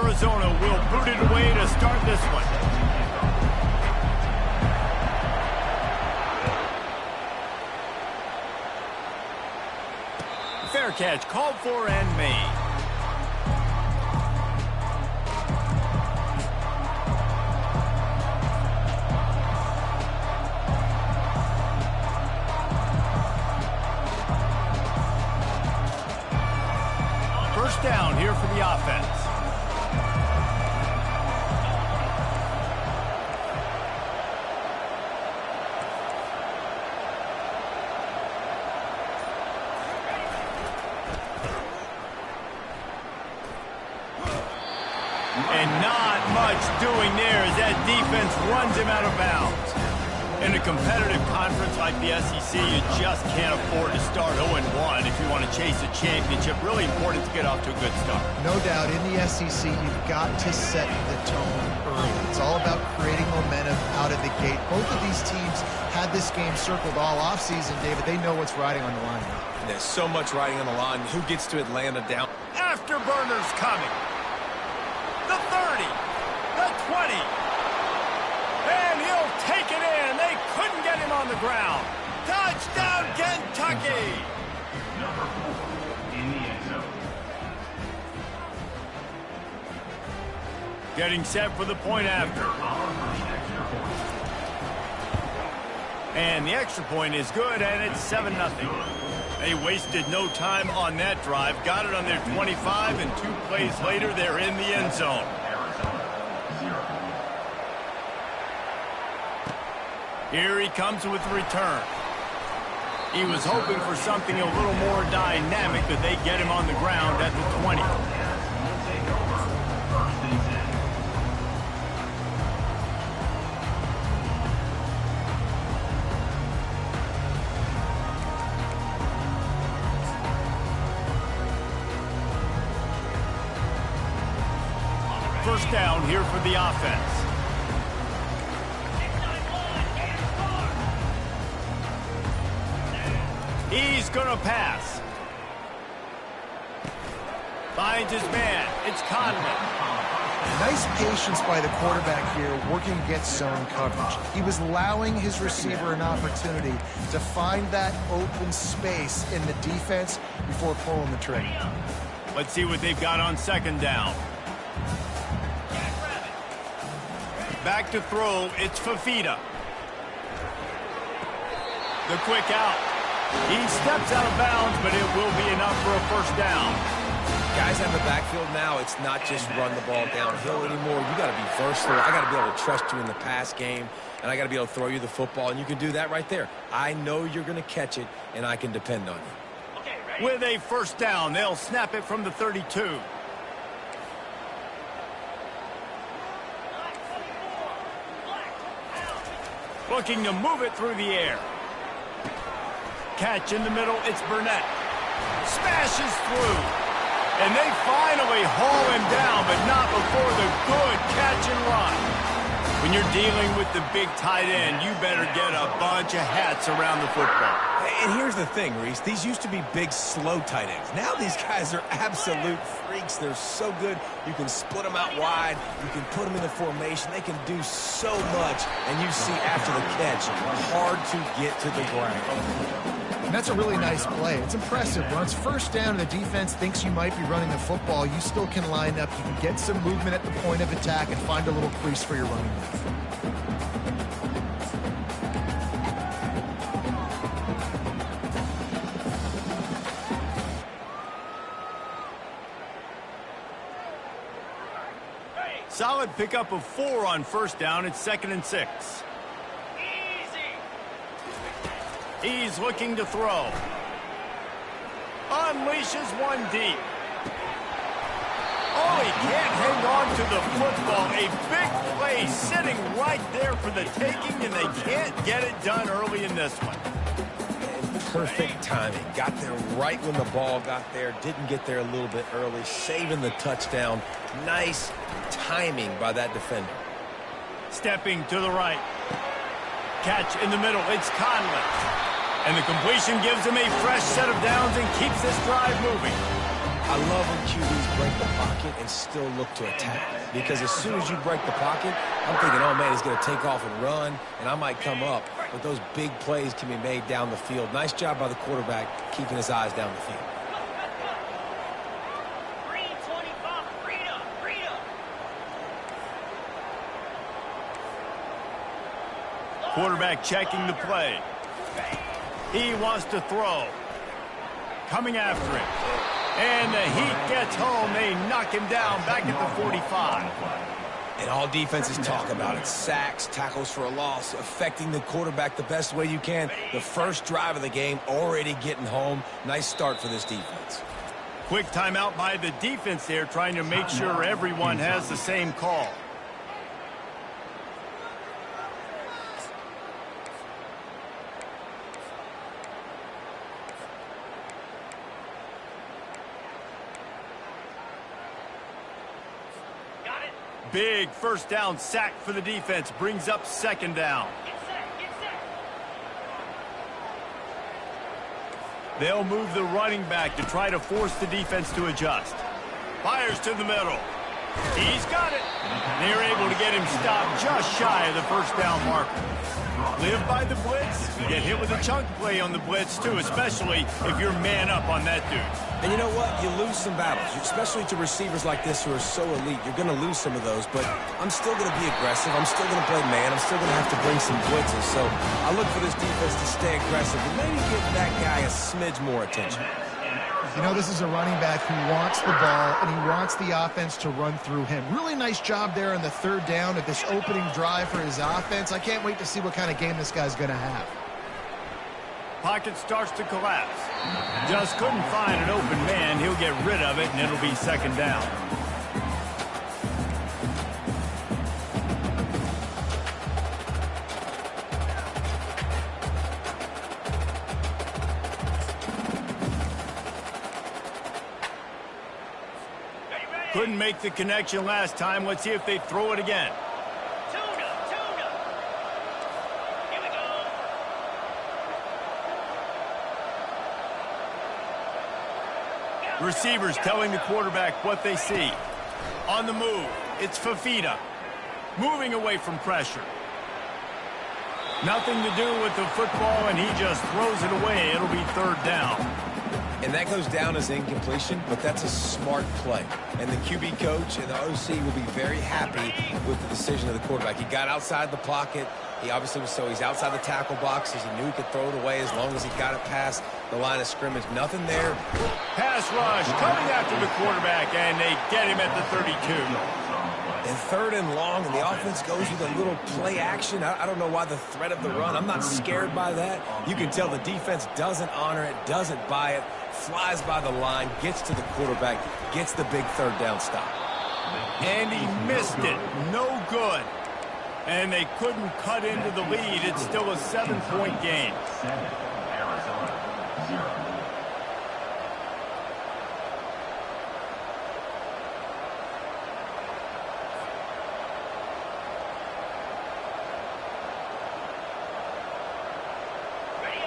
Arizona will boot it away to start this one. Fair catch called for and made. First down here for the offense. And not much doing there as that defense runs him out of bounds. In a competitive conference like the SEC, you just can't afford to start 0-1 if you want to chase a championship. Really important to get off to a good start. No doubt, in the SEC, you've got to set the tone early. It's all about creating momentum out of the gate. Both of these teams had this game circled all offseason, David. They know what's riding on the line now. There's so much riding on the line. Who gets to Atlanta down? Afterburners coming. The 30, the 20, and he'll take it in. They couldn't get him on the ground. Touchdown, Kentucky! Number 4 in the end zone. Getting set for the point after. And the extra point is good, and it's 7-0. They wasted no time on that drive. Got it on their 25, and 2 plays later, they're in the end zone. Here he comes with the return. He was hoping for something a little more dynamic, but they get him on the ground at the 20. First down here for the offense. He's going to pass. Finds his man. It's Conley. Nice patience by the quarterback here, working against zone coverage. He was allowing his receiver an opportunity to find that open space in the defense before pulling the trigger. Let's see what they've got on second down. Back to throw, it's Fafita. The quick out. He steps out of bounds, but it will be enough for a first down. Guys in the backfield now, it's not just run the ball downhill anymore. You got to be versatile. I got to be able to trust you in the pass game, and I got to be able to throw you the football, and you can do that right there. I know you're going to catch it, and I can depend on you. With a first down, they'll snap it from the 32. Looking to move it through the air. Catch in the middle, it's Burnett. Smashes through. And they finally haul him down, but not before the good catch and run. When you're dealing with the big tight end, you better get a bunch of hats around the football. And here's the thing, Reese. These used to be big, slow tight ends. Now these guys are absolute freaks. They're so good. You can split them out wide. You can put them in the formation. They can do so much. And you see after the catch, hard to get to the ground. And that's a really nice play. It's impressive. When it's first down and the defense thinks you might be running the football, you still can line up. You can get some movement at the point of attack and find a little crease for your running back. Solid pickup of 4 on first down. It's 2nd and 6. He's looking to throw. Unleashes one deep. Oh, he can't hang on to the football. A big play sitting right there for the taking, and they can't get it done early in this one. Perfect timing. Got there right when the ball got there. Didn't get there a little bit early. Saving the touchdown. Nice timing by that defender. Stepping to the right. Catch in the middle. It's Conley. And the completion gives him a fresh set of downs and keeps this drive moving. I love when QBs break the pocket. pocket and still look to attack. Because as soon as you break the pocket, I'm thinking, oh, man, he's going to take off and run, and I might come up. But those big plays can be made down the field. Nice job by the quarterback keeping his eyes down the field. Quarterback checking the play. He wants to throw. Coming after it. And the heat gets home. They knock him down back at the 45. And all defenses talk about it. Sacks, tackles for a loss, affecting the quarterback the best way you can. The first drive of the game already getting home. Nice start for this defense. Quick timeout by the defense there, trying to make sure everyone has the same call. Big first down sack for the defense. Brings up second down. They'll move the running back to try to force the defense to adjust. Fires to the middle. He's got it. They're able to get him stopped just shy of the first down marker. Live by the blitz. Get hit with a chunk play on the blitz, too, especially if you're man up on that dude. And you know what? You lose some battles, especially to receivers like this who are so elite. You're going to lose some of those, but I'm still going to be aggressive. I'm still going to play man. I'm still going to have to bring some blitzes. So I look for this defense to stay aggressive and maybe give that guy a smidge more attention. You know, this is a running back who wants the ball, and he wants the offense to run through him. Really nice job there on the third down at this opening drive for his offense. I can't wait to see what kind of game this guy's going to have. Pocket starts to collapse. Just couldn't find an open man. He'll get rid of it, and it'll be second down. Couldn't make the connection last time. Let's see if they throw it again. Here we go. Receivers telling the quarterback what they see. On the move, it's Fafita. Moving away from pressure. Nothing to do with the football, and he just throws it away. It'll be third down. And that goes down as incompletion, but that's a smart play. And the QB coach and the OC will be very happy with the decision of the quarterback. He got outside the pocket. He obviously was he's outside the tackle boxes. He knew he could throw it away as long as he got it past the line of scrimmage. Nothing there. Pass rush coming after the quarterback, and they get him at the 32. And third and long, and the offense goes with a little play action. I don't know why the threat of the run. I'm not scared by that. You can tell the defense doesn't honor it, doesn't buy it, flies by the line, gets to the quarterback, gets the big third down stop. And he missed it. No good. And they couldn't cut into the lead. It's still a 7-point game. 7, Arizona, 0.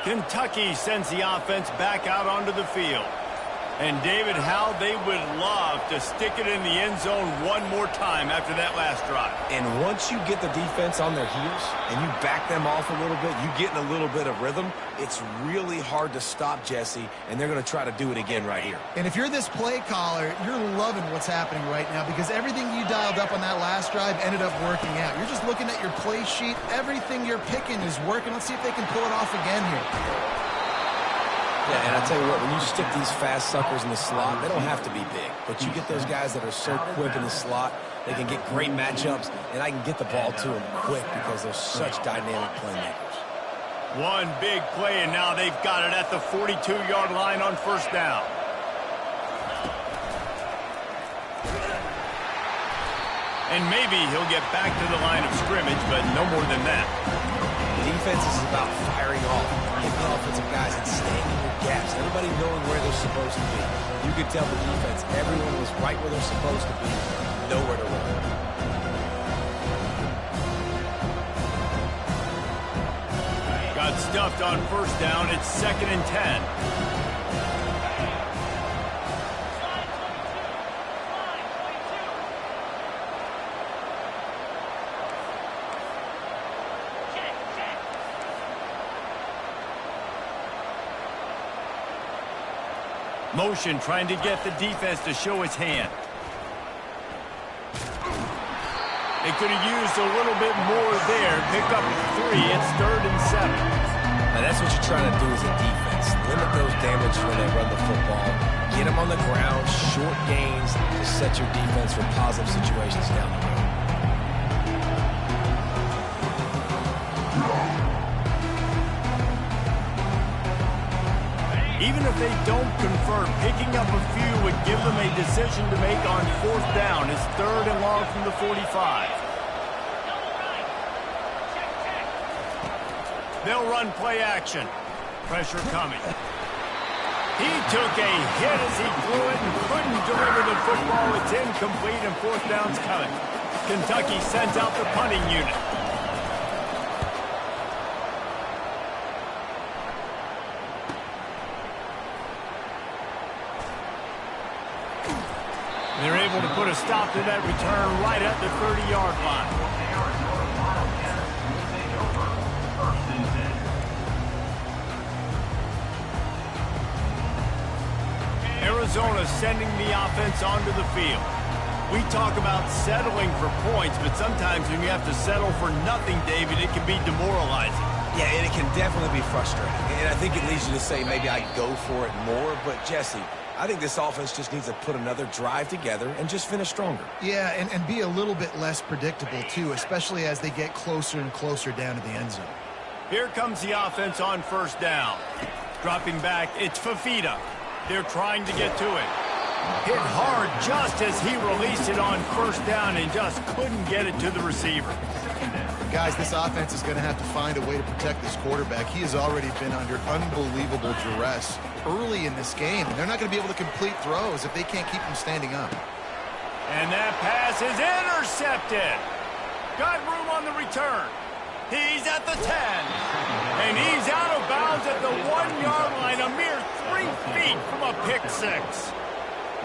Kentucky sends the offense back out onto the field. And David, how they would love to stick it in the end zone one more time after that last drive. And once you get the defense on their heels and you back them off a little bit, you get in a little bit of rhythm, it's really hard to stop Jesse, and they're going to try to do it again right here. And if you're this play caller, you're loving what's happening right now because everything you dialed up on that last drive ended up working out. You're just looking at your play sheet. Everything you're picking is working. Let's see if they can pull it off again here. Yeah, and I tell you what, when you stick these fast suckers in the slot, they don't have to be big. But you get those guys that are so quick in the slot, they can get great matchups, and I can get the ball to them quick because they're such dynamic playmakers. One big play, and now they've got it at the 42-yard line on first down. And maybe he'll get back to the line of scrimmage, but no more than that. Defense is about firing off, getting the offensive guys and staying in their gaps, everybody knowing where they're supposed to be. You could tell the defense, everyone was right where they're supposed to be, nowhere to run. Got stuffed on first down. It's 2nd and 10. Motion trying to get the defense to show its hand. They could have used a little bit more there. Pick up 3. It's 3rd and 7. Now that's what you're trying to do as a defense. Limit those damage when they run the football. Get them on the ground, short gains to set your defense for positive situations down the road. Even if they don't convert, picking up a few would give them a decision to make on 4th down. It's 3rd and long from the 45. They'll run play action. Pressure coming. He took a hit as he threw it and couldn't deliver the football. It's incomplete and 4th down's coming. Kentucky sends out the punting unit. They're able to put a stop to that return right at the 30-yard line. Arizona sending the offense onto the field. We talk about settling for points, but sometimes when you have to settle for nothing, David, it can be demoralizing. Yeah, and it can definitely be frustrating. And I think it leads you to say maybe I go for it more. But, Jesse, I think this offense just needs to put another drive together and just finish stronger. Yeah, and be a little bit less predictable, too, especially as they get closer and closer down to the end zone. Here comes the offense on 1st down. Dropping back, it's Fafita. They're trying to get to it. Hit hard just as he released it on 1st down and just couldn't get it to the receiver. Guys, this offense is going to have to find a way to protect this quarterback. He has already been under unbelievable duress early in this game, and they're not going to be able to complete throws if they can't keep him standing up. And that pass is intercepted. Got room on the return. He's at the 10. And he's out of bounds at the 1-yard line, a mere 3 feet from a pick 6.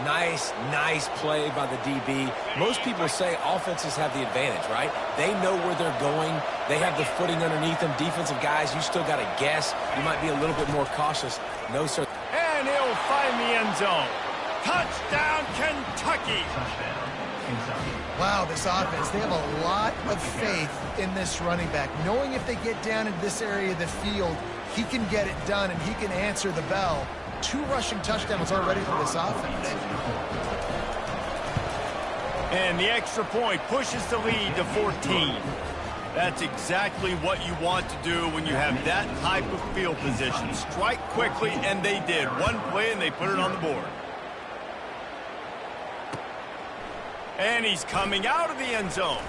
Nice play by the DB. Most people say offenses have the advantage, right? They know where they're going. They have the footing underneath them. Defensive guys, you still got to guess. You might be a little bit more cautious. No, sir. And he'll find the end zone. Touchdown, Kentucky. Wow, this offense, they have a lot of faith in this running back, knowing if they get down into this area of the field, he can get it done and he can answer the bell. 2 rushing touchdowns already for this offense. And the extra point pushes the lead to 14. That's exactly what you want to do when you have that type of field position. Strike quickly, and they did. One play, and they put it on the board. And he's coming out of the end zone.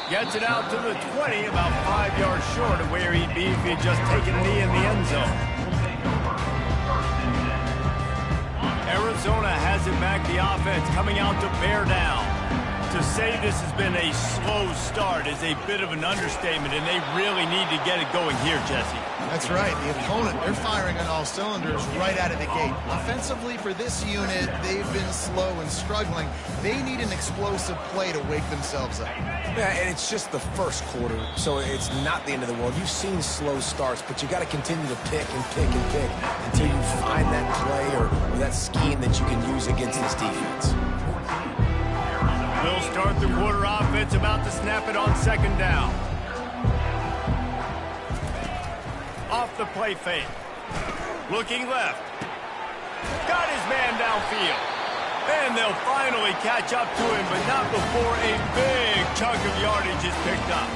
Gets it out to the 20, about 5 yards short of where he'd be if he had just taken a knee in the end zone. Arizona has it back, the offense coming out to bear down. To say this has been a slow start is a bit of an understatement, and they really need to get it going here, Jesse. That's right. The opponent, they're firing on all cylinders right out of the gate. Offensively, for this unit, they've been slow and struggling. They need an explosive play to wake themselves up. Yeah, and it's just the first quarter, so it's not the end of the world. You've seen slow starts, but you got to continue to pick and pick and pick until you find that play or that scheme that you can use against this defense. They'll start the quarter offense, about to snap it on 2nd down. Off the play fake. Looking left. Got his man downfield. And they'll finally catch up to him, but not before a big chunk of yardage is picked up.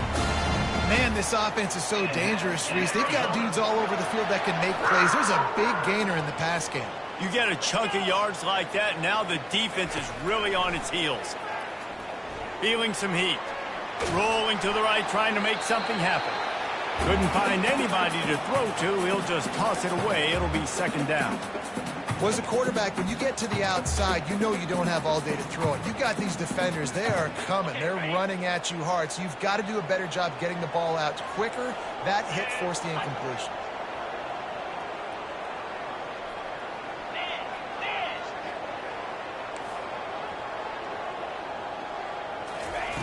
Man, this offense is so dangerous, Reese. They've got dudes all over the field that can make plays. There's a big gainer in the pass game. You get a chunk of yards like that, now the defense is really on its heels. Feeling some heat. Rolling to the right, trying to make something happen. Couldn't find anybody to throw to. He'll just toss it away. It'll be 2nd down. Well, as a quarterback, when you get to the outside, you know you don't have all day to throw it. You've got these defenders. They are coming. They're running at you hard. So you've got to do a better job getting the ball out quicker. That hit forced the incompletion.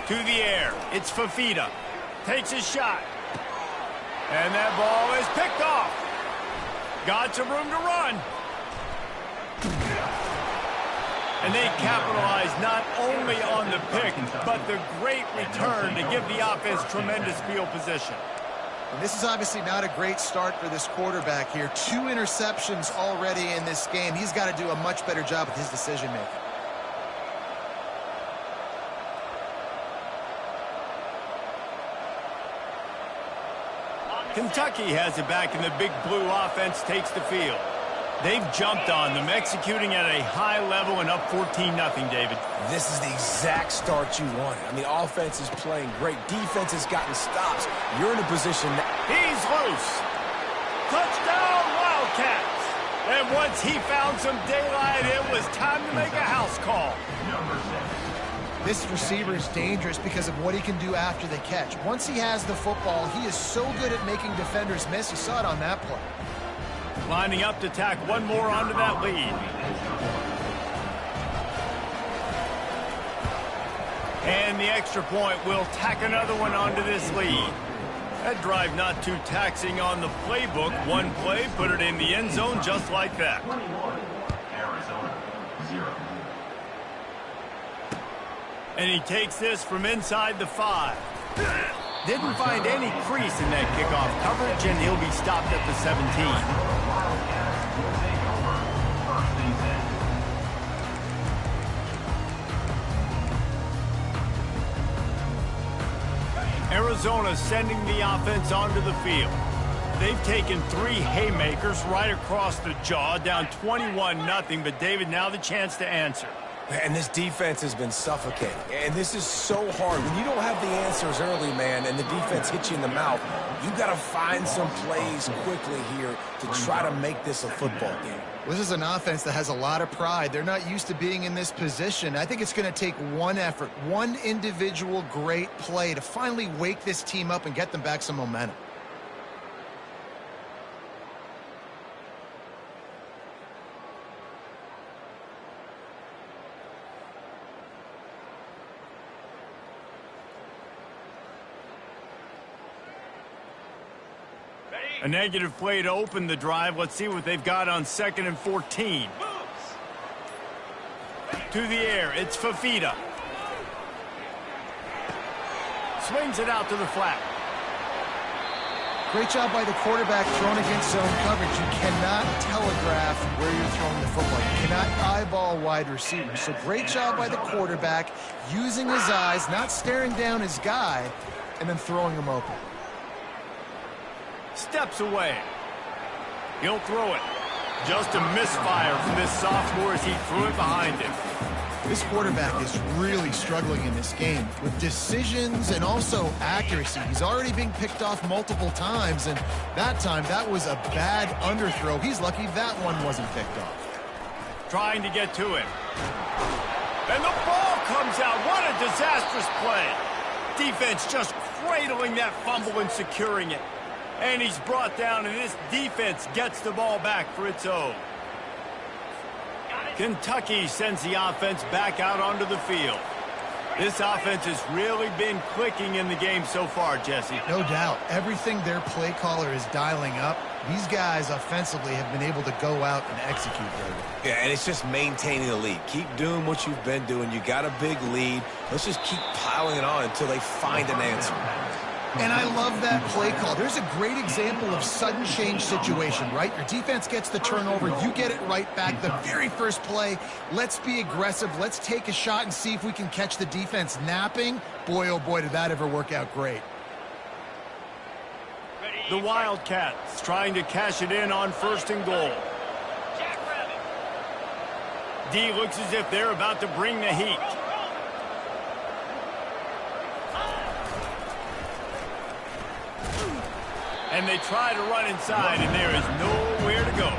To the air. It's Fafita. Takes a shot. And that ball is picked off. Got some room to run. And they capitalize not only on the pick, but the great return to give the offense tremendous field position. And this is obviously not a great start for this quarterback here. 2 interceptions already in this game. He's got to do a much better job with his decision-making. Kentucky has it back, and the big blue offense takes the field. They've jumped on them, executing at a high level and up 14-0, David. This is the exact start you wanted. I mean, the offense is playing great. Defense has gotten stops. You're in a position that... He's loose. Touchdown, Wildcats. And once he found some daylight, it was time to make a house call. This receiver is dangerous because of what he can do after the catch. Once he has the football, he is so good at making defenders miss. You saw it on that play. Lining up to tack one more onto that lead. And the extra point will tack another one onto this lead. That drive not too taxing on the playbook. One play, put it in the end zone just like that. Arizona, 0. And he takes this from inside the 5. Didn't find any crease in that kickoff coverage, and he'll be stopped at the 17. Arizona sending the offense onto the field. They've taken 3 haymakers right across the jaw, down 21-0, but David, now the chance to answer. And this defense has been suffocating. And this is so hard. When you don't have the answers early, man, and the defense hits you in the mouth, you got to find some plays quickly here to try to make this a football game. This is an offense that has a lot of pride. They're not used to being in this position. I think it's going to take one effort, one individual great play to finally wake this team up and get them back some momentum. A negative play to open the drive. Let's see what they've got on 2nd and 14. To the air, it's Fafita. Swings it out to the flat. Great job by the quarterback thrown against zone coverage. You cannot telegraph where you're throwing the football. You cannot eyeball wide receivers. So great job by the quarterback using his eyes, not staring down his guy, and then throwing him open. Steps away. He'll throw it. Just a misfire from this sophomore as he threw it behind him. This quarterback is really struggling in this game with decisions and also accuracy. He's already being picked off multiple times, and that time that was a bad underthrow. He's lucky that one wasn't picked off. Trying to get to him. And the ball comes out. What a disastrous play. Defense just cradling that fumble and securing it. And he's brought down, and this defense gets the ball back for its own. Kentucky sends the offense back out onto the field. This offense has really been clicking in the game so far, Jesse. No doubt. Everything their play caller is dialing up, these guys offensively have been able to go out and execute there. Yeah, and it's just maintaining the lead. Keep doing what you've been doing. You got a big lead. Let's just keep piling it on until they find an answer. And I love that play call. There's a great example of sudden change situation, right? Your defense gets the turnover. You get it right back. The very first play, let's be aggressive. Let's take a shot and see if we can catch the defense napping. Boy, oh boy, did that ever work out great. The Wildcats trying to cash it in on 1st and goal. D looks as if they're about to bring the heat. And they try to run inside, and there is nowhere to go.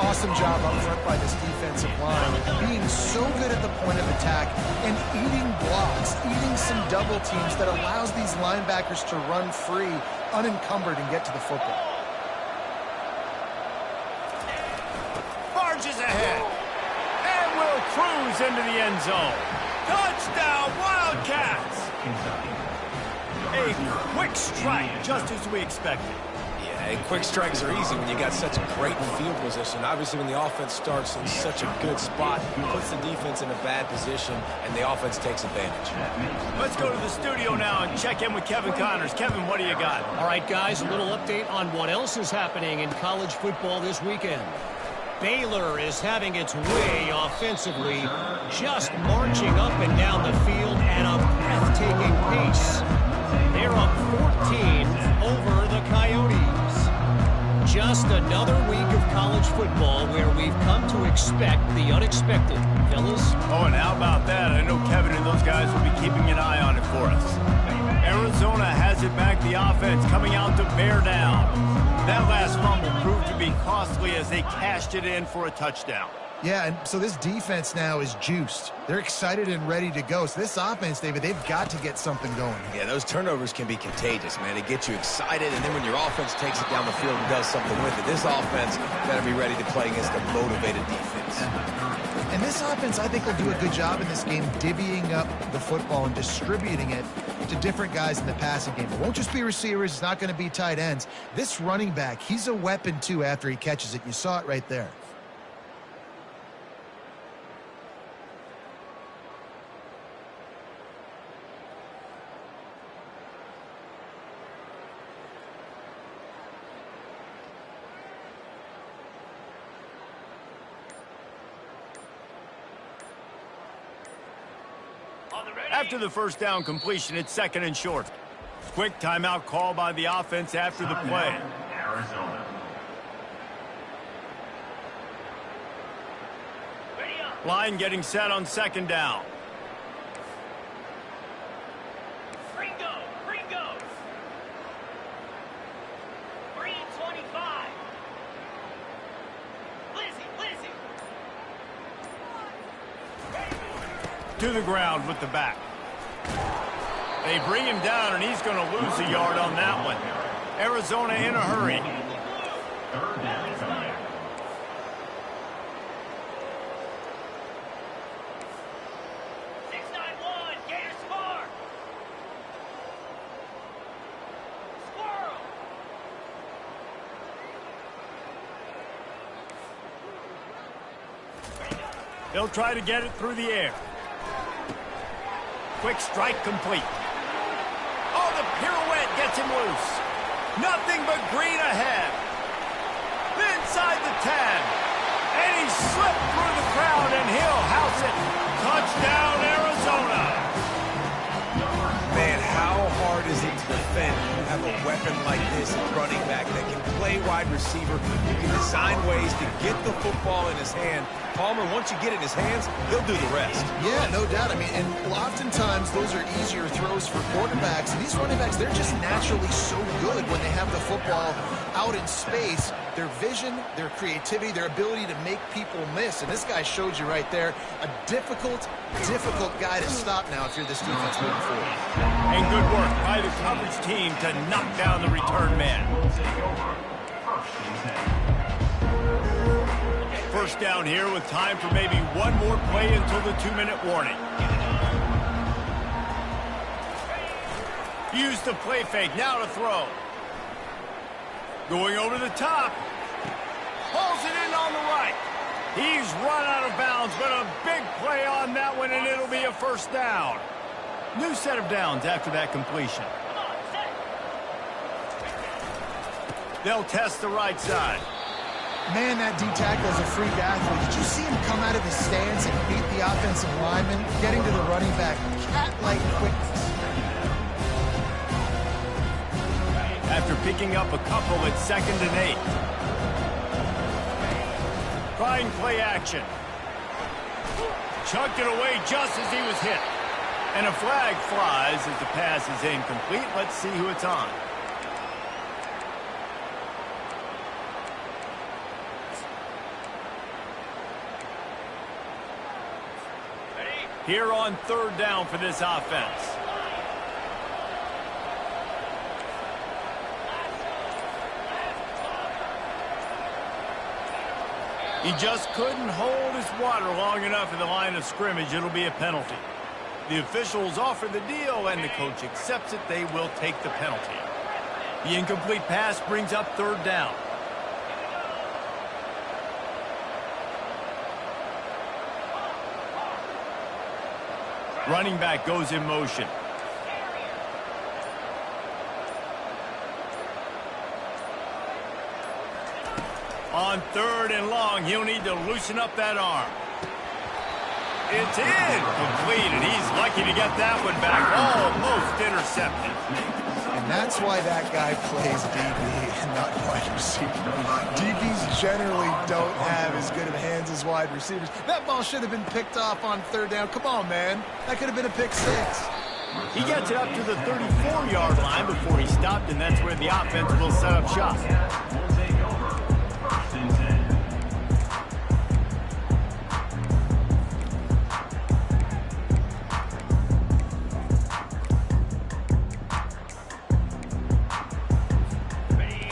Awesome job up front by this defensive line, being so good at the point of attack and eating blocks, eating some double teams that allows these linebackers to run free, unencumbered, and get to the football. Barges ahead, and will cruise into the end zone. Touchdown, Wildcats! A quick strike, just as we expected. Yeah, Hey, quick strikes are easy when you got such great field position. Obviously, when the offense starts in such a good spot, puts the defense in a bad position, and the offense takes advantage. Let's go to the studio now and check in with Kevin Connors. Kevin, what do you got? All right, guys, a little update on what else is happening in college football this weekend. Baylor is having its way offensively, just marching up and down the field at a breathtaking pace. They're up 14 over the Coyotes. Just another week of college football where we've come to expect the unexpected, fellas. Oh, and how about that? I know Kevin and those guys will be keeping an eye on it for us. Arizona has it back, the offense coming out to bear down. That last fumble proved to be costly as they cashed it in for a touchdown. Yeah, and so this defense now is juiced. They're excited and ready to go. So this offense, David, they've got to get something going. Yeah, those turnovers can be contagious, man. It gets you excited, and then when your offense takes it down the field and does something with it, this offense better be ready to play against a motivated defense. And this offense, I think, will do a good job in this game divvying up the football and distributing it to different guys in the passing game. It won't just be receivers. It's not going to be tight ends. This running back, he's a weapon, too, after he catches it. You saw it right there. After the first down completion, it's 2nd and short. Quick timeout call by the offense after the play. Arizona. Line getting set on 2nd down. Ringo. Green 25. Lizzie. To the ground with the back. They bring him down, and he's going to lose a yard on that one. Arizona in a hurry. 3rd down coming. 691. Gator score. Squirrel. They'll try to get it through the air. Quick strike complete. Oh, the pirouette gets him loose. Nothing but green ahead. Inside the 10. And he slipped through the crowd, and he'll house it. Touchdown, Arizona. Man, how hard is it to defend when you have a weapon like this at running back that can play wide receiver? You can design ways to get the football in his hand. Palmer, once you get it in his hands, he'll do the rest. Yeah, no doubt. I mean, and oftentimes those are easier throws for quarterbacks. And these running backs, they're just naturally so good when they have the football out in space. Their vision, their creativity, their ability to make people miss. And this guy showed you right there, a difficult guy to stop now if you're this defense moving forward. And good work by the coverage team to knock down the return man. First down here with time for maybe one more play until the 2-minute warning. Use the play fake, now to throw. Going over the top. Pulls it in on the right. He's run out of bounds, but a big play on that one, and it'll be a first down. New set of downs after that completion. They'll test the right side. Man, that D-tackle is a freak athlete. Did you see him come out of his stance and beat the offensive lineman, getting to the running back? Cat-like quickness. After picking up a couple at 2nd and 8. Trying play action. Chucked it away just as he was hit. And a flag flies as the pass is incomplete. Let's see who it's on. Here on 3rd down for this offense. He just couldn't hold his water long enough in the line of scrimmage. It'll be a penalty. The officials offer the deal, and the coach accepts it. They will take the penalty. The incomplete pass brings up third down. Running back goes in motion. On third and long, he'll need to loosen up that arm. It's incomplete, and he's lucky to get that one back. Almost intercepted. And that's why that guy plays DB and not wide receiver. DBs generally don't have as good of hands as wide receivers. That ball should have been picked off on third down. Come on, man. That could have been a pick six. He gets it up to the 34-yard line before he stopped, and that's where the offense will set up shop. Will take over. First and 10.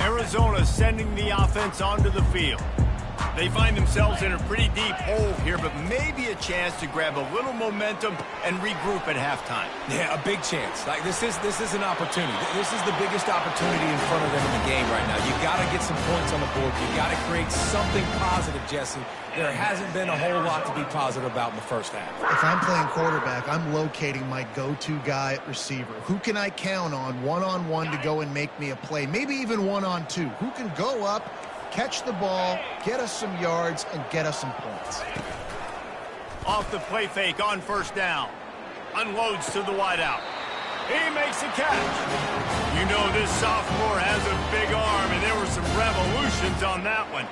Arizona sending the offense onto the field. They find themselves in a pretty deep hole here, but maybe a chance to grab a little momentum and regroup at halftime. Yeah, a big chance. Like this is an opportunity. This is the biggest opportunity in front of them in the game right now. You got to get some points on the board. You got to create something positive, Jesse. There hasn't been a whole lot to be positive about in the first half. If I'm playing quarterback, I'm locating my go-to guy at receiver. Who can I count on one-on-one to go and make me a play? Maybe even one-on-two. Who can go up, catch the ball, get us some yards, and get us some points? Off the play fake on first down. Unloads to the wideout. He makes a catch. You know this sophomore has a big arm, and there were some revolutions on that one.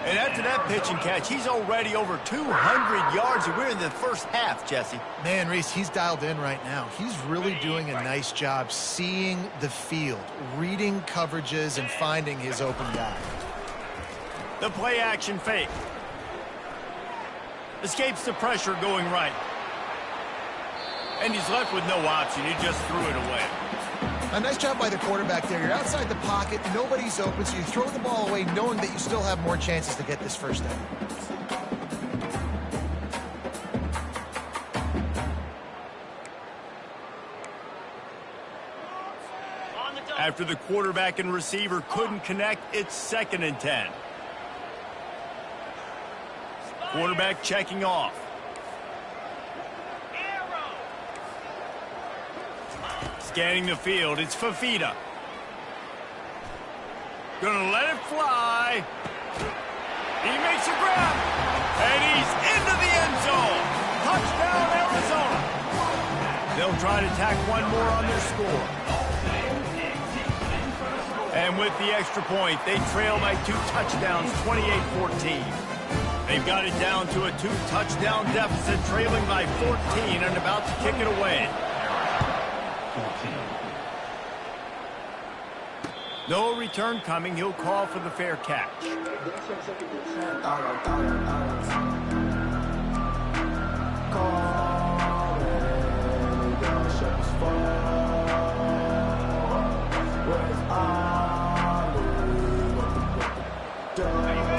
And after that pitch and catch, he's already over 200 yards, and we're in the first half, Jesse. Man, Reese, he's dialed in right now. He's really doing a nice job seeing the field, reading coverages, and finding his open guy. The play action fake. Escapes the pressure going right. And he's left with no option. He just threw it away. A nice job by the quarterback there. You're outside the pocket, nobody's open, so you throw the ball away knowing that you still have more chances to get this first down. After the quarterback and receiver couldn't connect, it's 2nd and 10. Quarterback checking off. Scanning the field, it's Fafita. Gonna let it fly. He makes a grab. And he's into the end zone. Touchdown, Arizona. They'll try to tack one more on their score. And with the extra point, they trail by 2 touchdowns, 28-14. They've got it down to a 2-touchdown deficit, trailing by 14 and about to kick it away. No return coming. He'll call for the fair catch.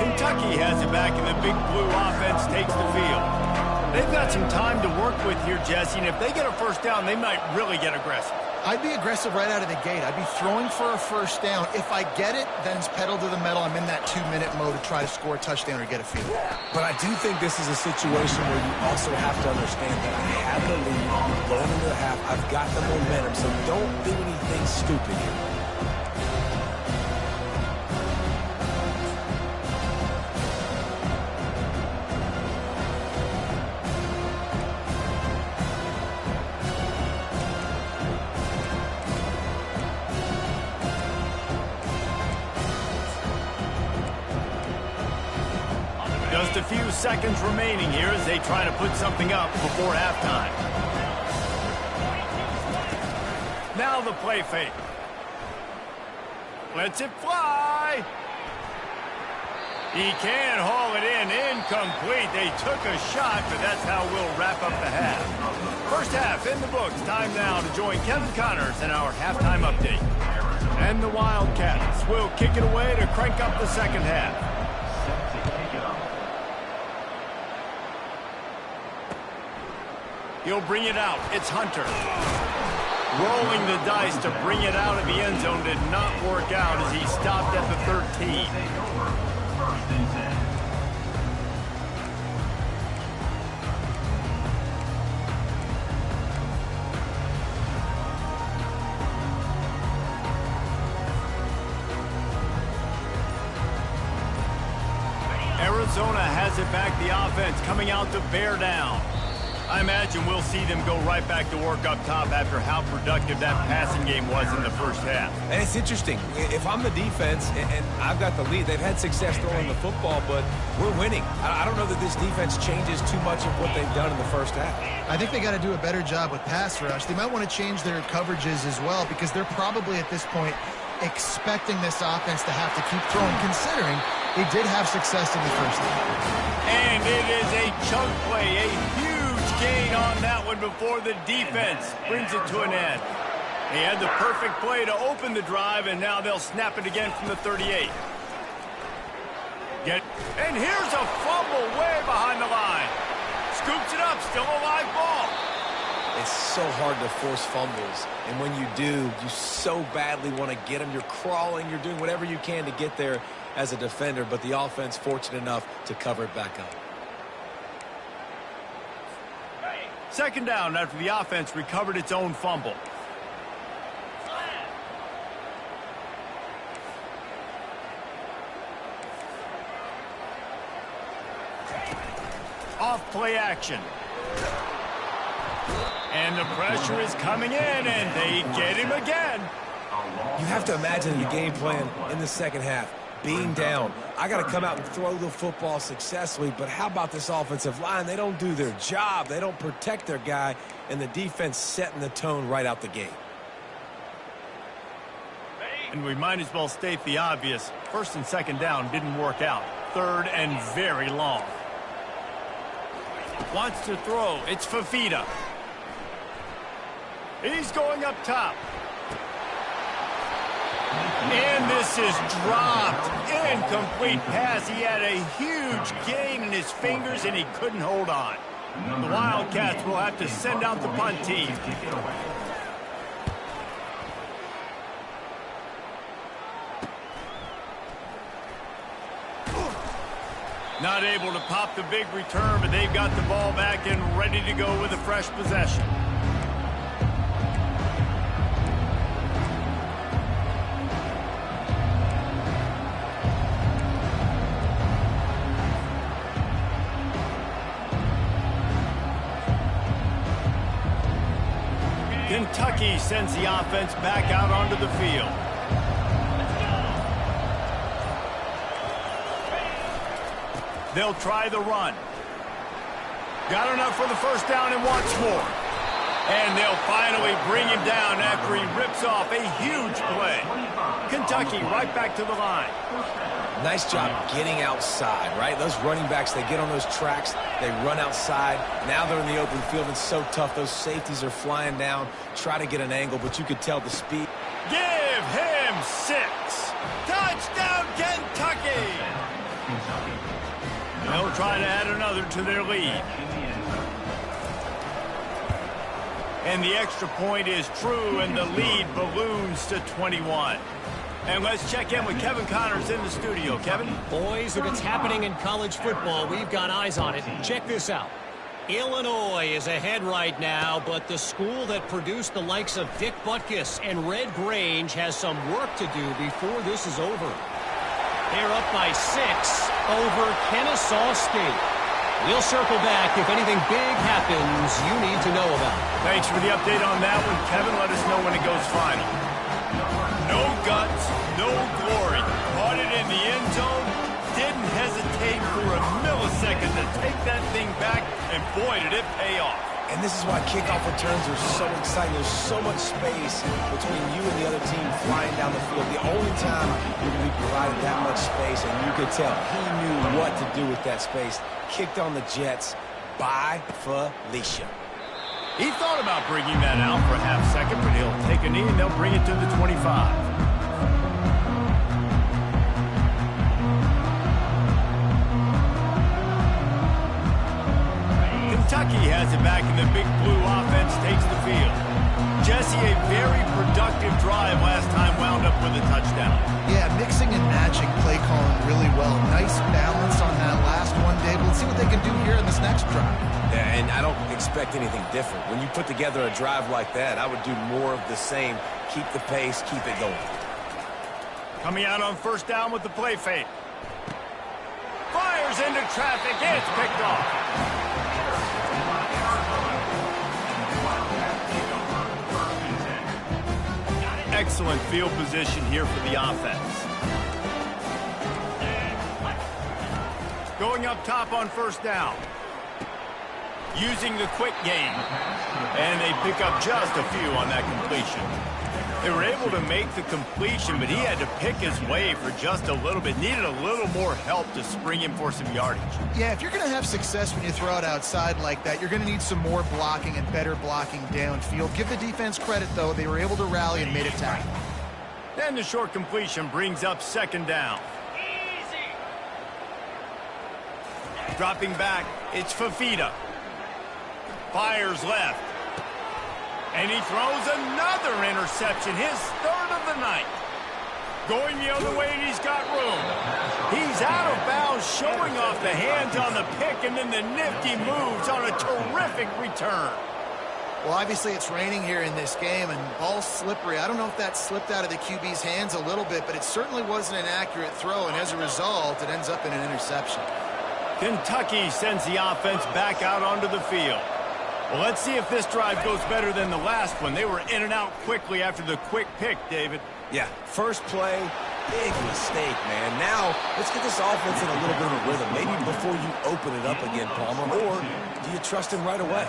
Kentucky has it back, and the Big Blue offense takes the field. They've got some time to work with here, Jesse, and if they get a first down, they might really get aggressive. I'd be aggressive right out of the gate. I'd be throwing for a first down. If I get it, then it's pedal to the metal. I'm in that 2-minute mode to try to score a touchdown or get a field. But I do think this is a situation where you also have to understand that I have the lead going into the half. I've got the momentum, so don't do anything stupid here. Just a few seconds remaining here as they try to put something up before halftime. Now the play fake. Lets it fly. He can haul it in. Incomplete. They took a shot, but that's how we'll wrap up the half. First half in the books. Time now to join Kevin Connors in our halftime update. And the Wildcats will kick it away to crank up the second half. He'll bring it out. It's Hunter. Rolling the dice to bring it out of the end zone did not work out as he stopped at the 13. First and 10. Arizona has it back, the offense coming out to bear down. I imagine we'll see them go right back to work up top after how productive that passing game was in the first half. And it's interesting. If I'm the defense and I've got the lead, they've had success throwing the football, but we're winning. I don't know that this defense changes too much of what they've done in the first half. I think they got to do a better job with pass rush. They might want to change their coverages as well because they're probably at this point expecting this offense to have to keep throwing, considering they did have success in the first half. And it is a chunk play, a huge gain on that one before the defense brings it to an end. They had the perfect play to open the drive, and now they'll snap it again from the 38. And here's a fumble way behind the line. Scoops it up, still a live ball. It's so hard to force fumbles, and when you do, you so badly want to get them. You're crawling, you're doing whatever you can to get there as a defender, but the offense fortunate enough to cover it back up. Second down after the offense recovered its own fumble. Off play action. And the pressure is coming in, and they get him again. You have to imagine the game plan in the second half. Being down, I got to come out and throw the football successfully, but how about this offensive line? They don't do their job. They don't protect their guy, and the defense setting the tone right out the gate. And we might as well state the obvious. First and second down didn't work out. Third and very long. Wants to throw. It's Fafita. He's going up top. And this is dropped. Incomplete pass. He had a huge gain in his fingers, and he couldn't hold on. The Wildcats will have to send out the punt team. Not able to pop the big return, but they've got the ball back and ready to go with a fresh possession. Kentucky sends the offense back out onto the field. They'll try the run. Got enough for the first down and wants more. And they'll finally bring him down after he rips off a huge play. Kentucky right back to the line. Nice job getting outside, right? Those running backs, they get on those tracks, they run outside. Now they're in the open field. It's so tough. Those safeties are flying down, try to get an angle, but you could tell the speed. Give him 6. Touchdown, Kentucky! They'll try to add another to their lead. And the extra point is true, and the lead balloons to 21. And let's check in with Kevin Connors in the studio. Kevin? Boys, if it's happening in college football, we've got eyes on it. Check this out. Illinois is ahead right now, but the school that produced the likes of Dick Butkus and Red Grange has some work to do before this is over. They're up by 6 over Kennesaw State. We'll circle back if anything big happens you need to know about. Thanks for the update on that one, Kevin. Let us know when it goes final. No guts, no glory. Caught it in the end zone. Didn't hesitate for a millisecond to take that thing back, and boy, did it pay off. And this is why kickoff returns are so exciting. There's so much space between you and the other team flying down the field. The only time you're going to be provided that much space, and you could tell he knew what to do with that space. Kicked on the Jets by Felicia. He thought about bringing that out for a half second, but he'll take a knee and they'll bring it to the 25. Kentucky has it back, and the big blue offense takes the field. Jesse, a very productive drive last time wound up with a touchdown. Yeah, mixing and matching play calling really well. Nice balance on that last one, Dave. Let's see what they can do here in this next drive. Yeah, and I don't expect anything different. When you put together a drive like that, I would do more of the same. Keep the pace, keep it going. Coming out on first down with the play fake. Fires into traffic. It's picked off. Excellent field position here for the offense. Going up top on first down. Using the quick game. And they pick up just a few on that completion. They were able to make the completion, but he had to pick his way for just a little bit. Needed a little more help to spring him for some yardage. Yeah, if you're going to have success when you throw it outside like that, you're going to need some more blocking and better blocking downfield. Give the defense credit, though. They were able to rally and made a tackle. Then the short completion brings up second down. Easy. Dropping back, it's Fafita. Fires left. And he throws another interception, his third of the night. Going the other way, and he's got room. He's out of bounds, showing off the hands on the pick, and then the nifty moves on a terrific return. Well, obviously it's raining here in this game, and ball's slippery. I don't know if that slipped out of the QB's hands a little bit, but it certainly wasn't an accurate throw, and as a result, it ends up in an interception. Kentucky sends the offense back out onto the field. Well, let's see if this drive goes better than the last one. They were in and out quickly after the quick pick, David. Yeah, first play, big mistake, man. Now, let's get this offense in a little bit of a rhythm. Maybe before you open it up again, Palmer, or do you trust him right away?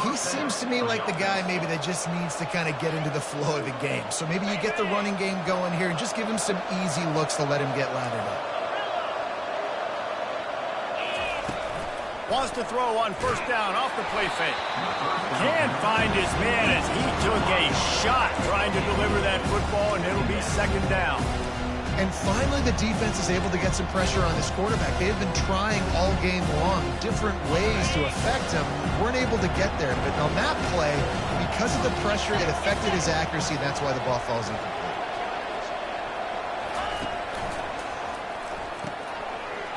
He seems to me like the guy maybe that just needs to kind of get into the flow of the game. So maybe you get the running game going here and just give him some easy looks to let him get lathered up. Wants to throw on first down off the play fake. Can't find his man as he took a shot trying to deliver that football, and it'll be second down. And finally, the defense is able to get some pressure on this quarterback. They have been trying all game long different ways to affect him. Weren't able to get there, but on that play, because of the pressure, it affected his accuracy. That's why the ball falls incomplete.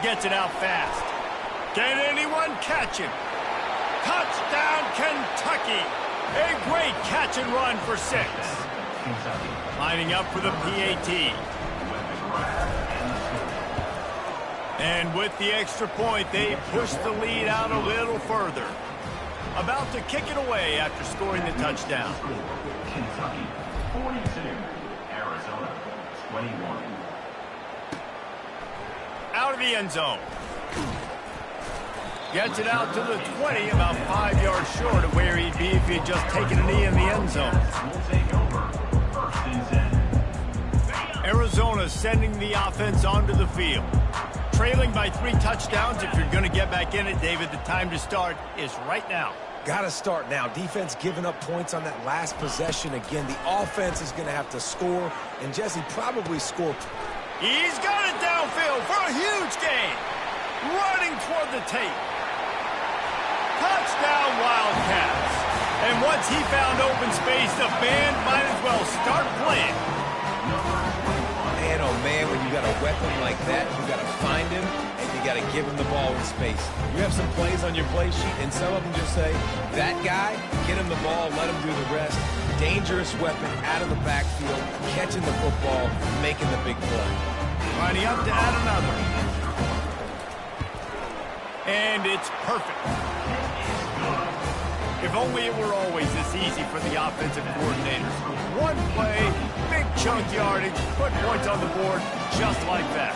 Gets it out fast. Can anyone catch him? Touchdown, Kentucky. A great catch and run for 6. Lining up for the PAT. And with the extra point, they push the lead out a little further. About to kick it away after scoring the touchdown. Kentucky 42, Arizona 21. Out of the end zone. Gets it out to the 20, about 5 yards short of where he'd be if he had just taken a knee in the end zone. Will take over. First and 10. Arizona sending the offense onto the field. Trailing by 3 touchdowns. If you're going to get back in it, David, the time to start is right now. Got to start now. Defense giving up points on that last possession. Again, the offense is going to have to score, and Jesse probably score. He's got it downfield for a huge gain. Running toward the tape. Touchdown, Wildcats. And once he found open space, the band might as well start playing. Man, oh man, when you got a weapon like that, you got to find him, and you got to give him the ball in space. You have some plays on your play sheet, and some of them just say, that guy, get him the ball, let him do the rest. Dangerous weapon out of the backfield, catching the football, making the big play. Lining up to add another. And it's perfect. If only it were always this easy for the offensive coordinators. One play, big chunk yardage, put points on the board just like that.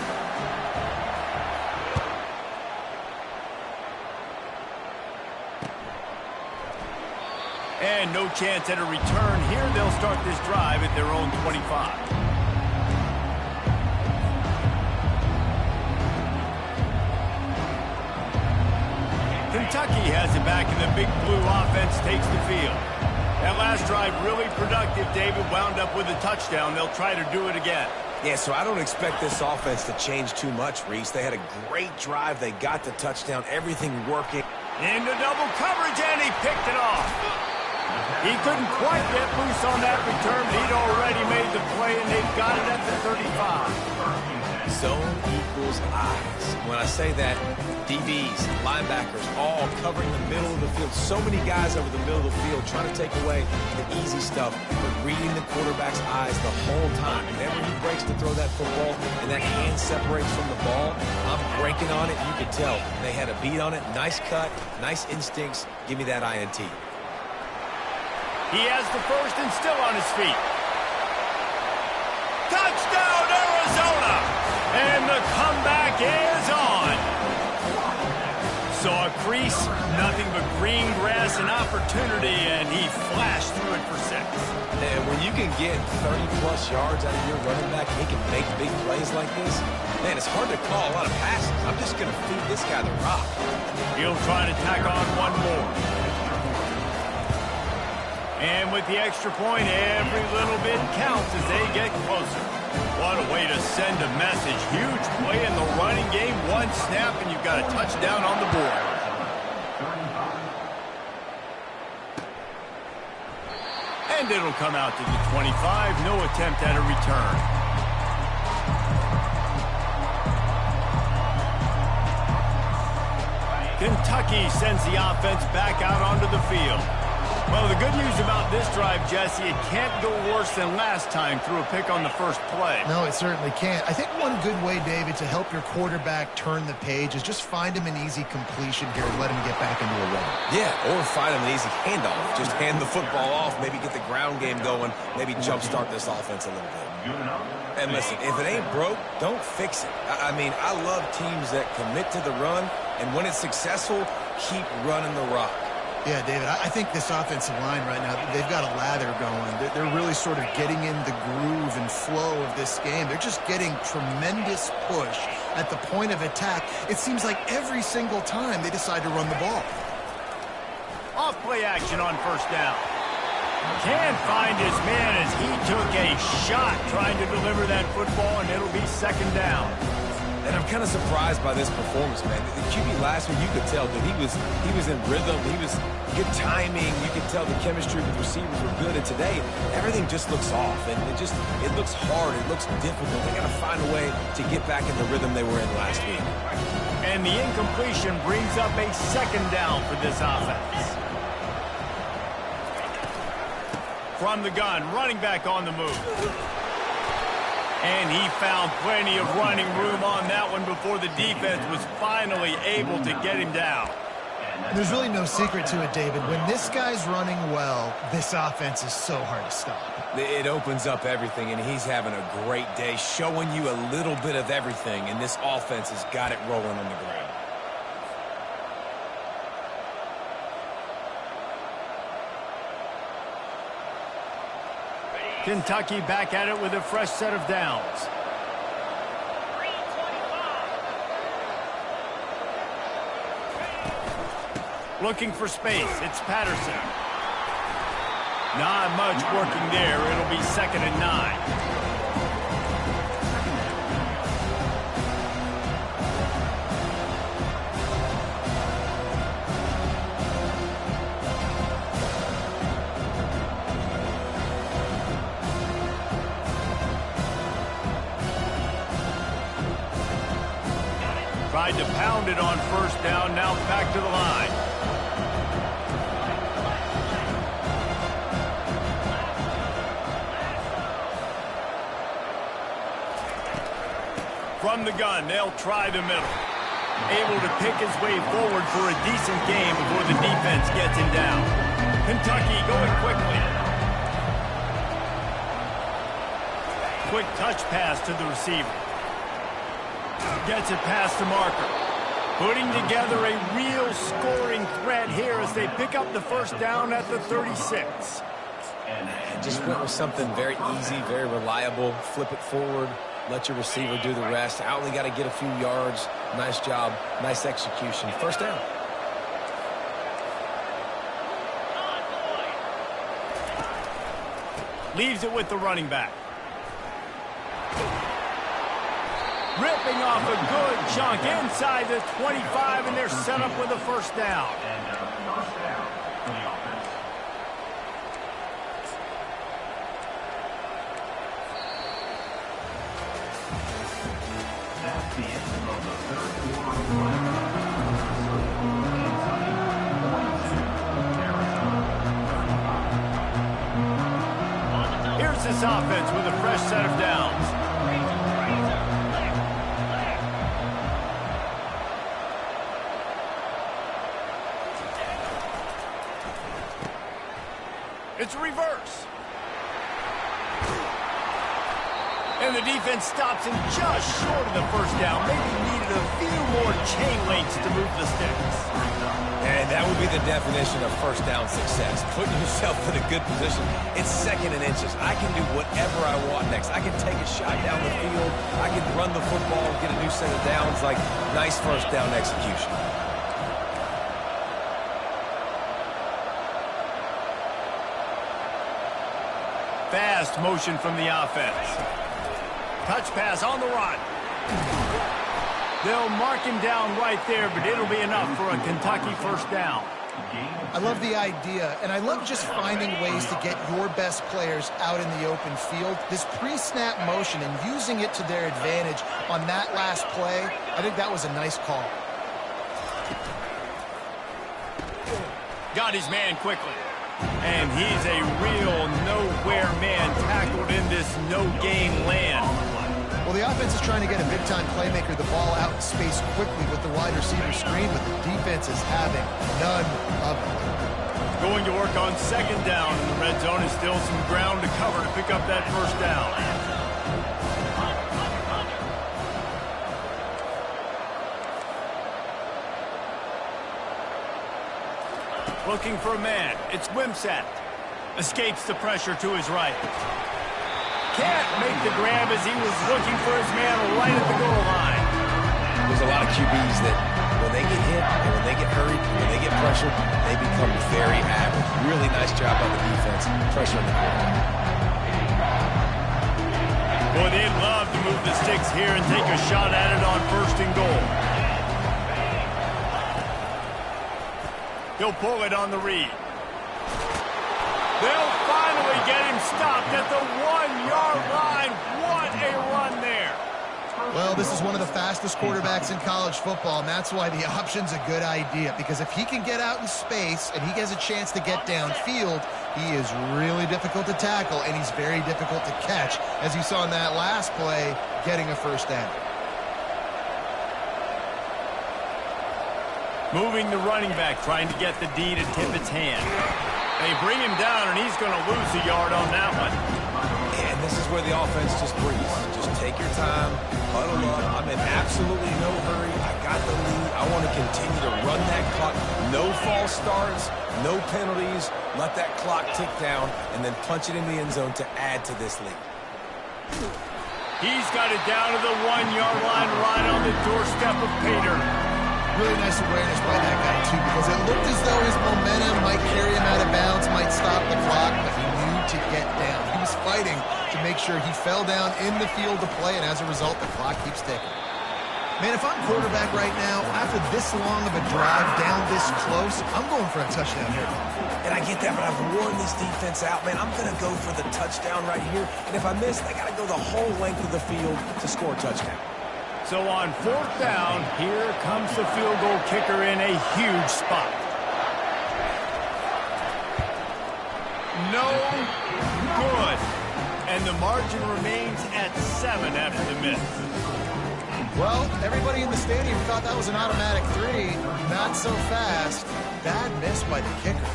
And no chance at a return here. They'll start this drive at their own 25. Kentucky has it back, and the big blue offense takes the field. That last drive really productive. David wound up with a touchdown. They'll try to do it again. Yeah, so I don't expect this offense to change too much, Reese. They had a great drive. They got the touchdown, everything working. Into double coverage, and he picked it off. He couldn't quite get loose on that return, but he'd already made the play, and they've got it at the 35. Zone equals eyes. When I say that, DBs, linebackers, all covering the middle of the field. So many guys over the middle of the field trying to take away the easy stuff, but reading the quarterback's eyes the whole time. Whenever he breaks to throw that football and that hand separates from the ball, I'm breaking on it. You could tell they had a beat on it. Nice cut, nice instincts. Give me that INT. He has the first and still on his feet. Touchdown, Arizona! And the comeback is on. Saw a crease, nothing but green grass and opportunity, and he flashed through it for 6. And when you can get 30-plus yards out of your running back and he can make big plays like this, man, it's hard to call a lot of passes. I'm just going to feed this guy the rock. He'll try to tack on one more. And with the extra point, every little bit counts as they get closer. What a way to send a message. Huge play in the running game. One snap, and you've got a touchdown on the board. And it'll come out to the 25. No attempt at a return. Kentucky sends the offense back out onto the field. Well, the good news about this drive, Jesse, it can't go worse than last time through a pick on the first play. No, it certainly can't. I think one good way, David, to help your quarterback turn the page is just find him an easy completion here and let him get back into a run. Yeah, or find him an easy handoff. Just hand the football off, maybe get the ground game going, maybe jumpstart this offense a little bit. And listen, if it ain't broke, don't fix it. I mean, I love teams that commit to the run, and when it's successful, keep running the rock. Yeah, David, I think this offensive line right now, they've got a lather going. They're really sort of getting in the groove and flow of this game. They're just getting tremendous push at the point of attack. It seems like every single time they decide to run the ball. Off play action on first down. Can't find his man as he took a shot trying to deliver that football, and it'll be second down. And I'm kind of surprised by this performance, man. The QB last week, you could tell that he was in rhythm. He was good timing. You could tell the chemistry with receivers were good. And today, everything just looks off. And it looks hard. It looks difficult. They got to find a way to get back in the rhythm they were in last week. And the incompletion brings up a second down for this offense. From the gun, running back on the move. And he found plenty of running room on that one before the defense was finally able to get him down. There's really no secret to it, David. When this guy's running well, this offense is so hard to stop. It opens up everything, and he's having a great day, showing you a little bit of everything, and this offense has got it rolling on the ground. Kentucky back at it with a fresh set of downs. Looking for space. It's Patterson. Not much working there. It'll be 2nd and 9. Tried to pound it on first down, now back to the line. From the gun, they'll try the middle. Able to pick his way forward for a decent game before the defense gets him down. Kentucky going quickly. Quick touch pass to the receiver. Gets it past the marker. Putting together a real scoring threat here as they pick up the first down at the 36. Just went with something very easy, very reliable. Flip it forward. Let your receiver do the rest. I only got to get a few yards. Nice job. Nice execution. First down. Leaves it with the running back. Ripping off a good chunk inside the 25, and they're set up with a first down. this offense with a fresh set of downs. It's a reverse. And the defense stops him just short of the first down. Maybe needed a few more chain links to move the sticks. And that would be the definition of first down success. Putting yourself in a good position. It's 2nd and inches. I can do whatever I want next. I can take a shot down the field. I can run the football and get a new set of downs. Like, nice first down execution. Fast motion from the offense. Touch pass on the run. They'll mark him down right there, but it'll be enough for a Kentucky first down. I love the idea, and I love just finding ways to get your best players out in the open field. This pre-snap motion and using it to their advantage on that last play, I think that was a nice call. Got his man quickly. And he's a real nowhere man tackled in this no-game land. Well, the offense is trying to get a big-time playmaker the ball out in space quickly with the wide receiver screen, but the defense is having none of it. Going to work on 2nd down, and the red zone is still some ground to cover to pick up that first down. Looking for a man. It's Wimsatt. Escapes the pressure to his right. Can't make the grab as he was looking for his man right at the goal line. There's a lot of QBs that when they get hit and when they get hurried, when they get pressured, they become very average. Really nice job by the defense, pressuring the quarterback. Boy, they'd love to move the sticks here and take a shot at it on 1st and goal. He'll pull it on the read. They'll finally get him stopped at the 1-yard line. What a run there. Well, this is one of the fastest quarterbacks in college football, and that's why the option's a good idea, because if he can get out in space and he has a chance to get downfield, he is really difficult to tackle, and he's very difficult to catch, as you saw in that last play, getting a first down. Moving the running back, trying to get the D to tip its hand. They bring him down, and he's going to lose a yard on that one. And this is where the offense just breathes. Just take your time, huddle up. I'm in absolutely no hurry. I got the lead. I want to continue to run that clock. No false starts, no penalties. Let that clock tick down, and then punch it in the end zone to add to this lead. He's got it down to the 1-yard line, right on the doorstep of Pater. Really nice awareness by that guy, too, because it looked as though his momentum might carry him out of bounds, might stop the clock, but he knew to get down. He was fighting to make sure he fell down in the field to play, and as a result, the clock keeps ticking. Man, if I'm quarterback right now, after this long of a drive down this close, I'm going for a touchdown here. And I get that, but I've worn this defense out, man. I'm going to go for the touchdown right here. And if I miss, I got to go the whole length of the field to score a touchdown. So on 4th down, here comes the field goal kicker in a huge spot. No good. And the margin remains at 7 after the miss. Well, everybody in the stadium thought that was an automatic 3. Not so fast. Bad miss by the kicker.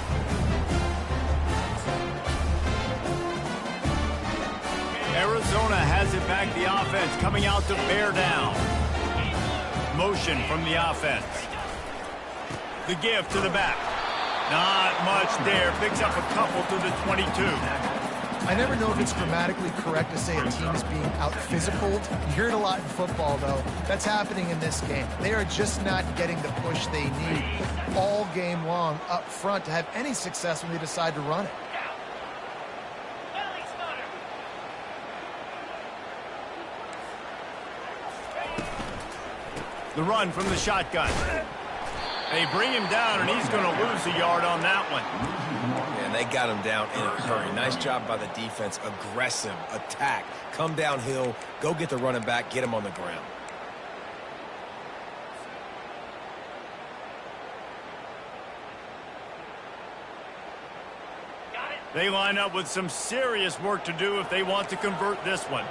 Arizona has it back, the offense coming out to bear down. Motion from the offense. The give to the back. Not much there. Picks up a couple to the 22. I never know if it's grammatically correct to say a team is being out-physical. You hear it a lot in football, though. That's happening in this game. They are just not getting the push they need all game long up front to have any success when they decide to run it. The run from the shotgun. They bring him down, and he's going to lose a yard on that one. And they got him down in a hurry. Nice job by the defense. Aggressive attack. Come downhill. Go get the running back. Get him on the ground. Got it. They line up with some serious work to do if they want to convert this one.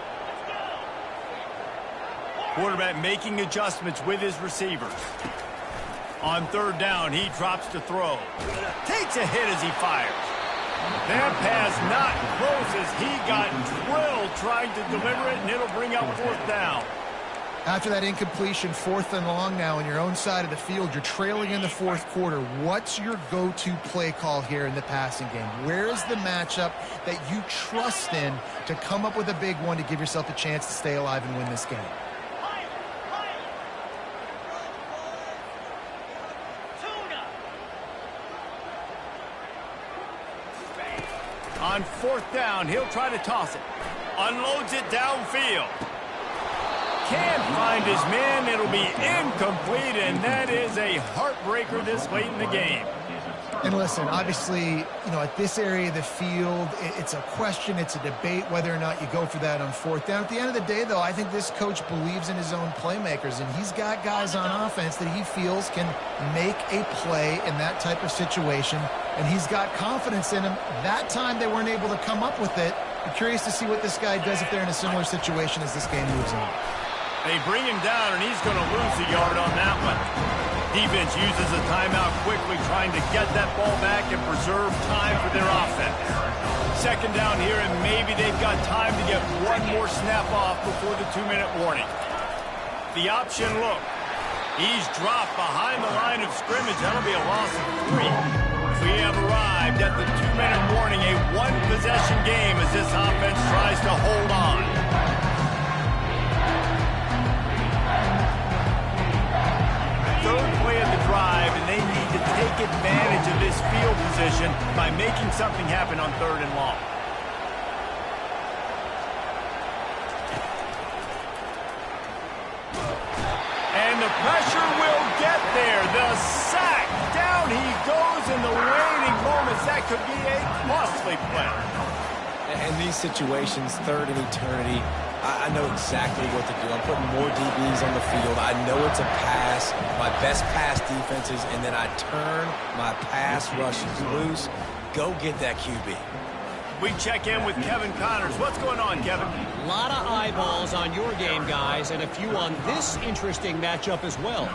Quarterback making adjustments with his receivers. On third down, he drops to throw. Takes a hit as he fires. That pass not close as he got drilled trying to deliver it, and it'll bring up fourth down. After that incompletion, 4th and long now on your own side of the field, you're trailing in the fourth quarter. What's your go-to play call here in the passing game? Where is the matchup that you trust in to come up with a big one to give yourself a chance to stay alive and win this game? On fourth down, he'll try to toss it. Unloads it downfield. Can't find his man. It'll be incomplete, and that is a heartbreaker this late in the game. And listen, obviously, you know, at this area of the field, it's a question, it's a debate whether or not you go for that on fourth down. At the end of the day, though, I think this coach believes in his own playmakers, and he's got guys on offense that he feels can make a play in that type of situation, and he's got confidence in him. That time they weren't able to come up with it. I'm curious to see what this guy does if they're in a similar situation as this game moves on. They bring him down, and he's going to lose a yard on that one. Defense uses a timeout quickly, trying to get that ball back and preserve time for their offense. Second down here, and maybe they've got time to get one more snap off before the 2-minute warning. The option look. He's dropped behind the line of scrimmage. That'll be a loss of 3. We have arrived at the 2-minute warning, a one-possession game as this offense tries to hold on. Third play of the drive, and they need to take advantage of this field position by making something happen on third and long. And the pressure will get there. The sack. Down he goes in the waiting moments. That could be a costly play. In these situations, third and eternity, I know exactly what to do. I'm putting more DBs on the field. I know it's a pass, my best pass defenses, and then I turn my pass rushes loose. Go get that QB. We check in with Kevin Connors. What's going on, Kevin? A lot of eyeballs on your game, guys, and a few on this interesting matchup as well.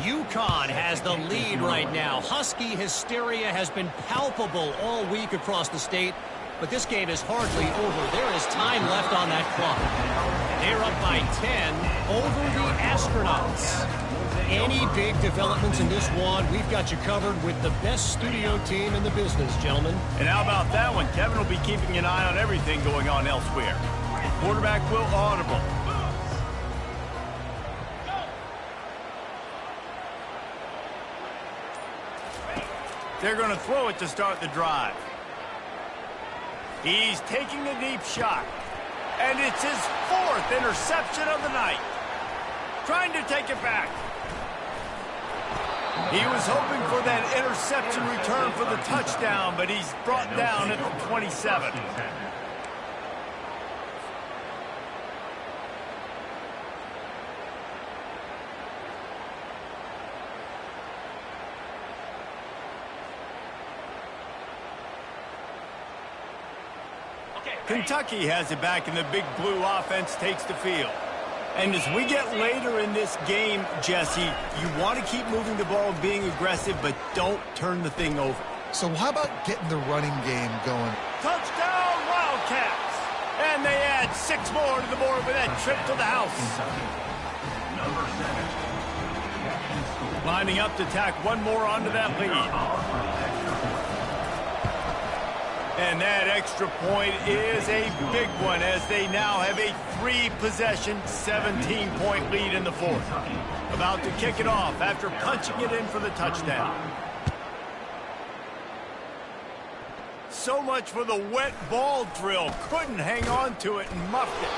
UConn has the lead right now. Husky hysteria has been palpable all week across the state, but this game is hardly over. There is time left on that clock. They're up by 10 over the Astronauts. Any big developments in this one, we've got you covered with the best studio team in the business, gentlemen. And how about that one? Kevin will be keeping an eye on everything going on elsewhere. Quarterback will audible. They're going to throw it to start the drive. He's taking the deep shot. And it's his 4th interception of the night. Trying to take it back. He was hoping for that interception return for the touchdown, but he's brought down at the 27. Kentucky has it back, and the big blue offense takes the field. And as we get later in this game, Jesse, you want to keep moving the ball and being aggressive, but don't turn the thing over. So how about getting the running game going? Touchdown, Wildcats! And they add 6 more to the board with that trip to the house. Lining up to tack one more onto that lead. And that extra point is a big one as they now have a 3-possession, 17-point lead in the 4th. About to kick it off after punching it in for the touchdown. So much for the wet ball drill. Couldn't hang on to it and muffed it.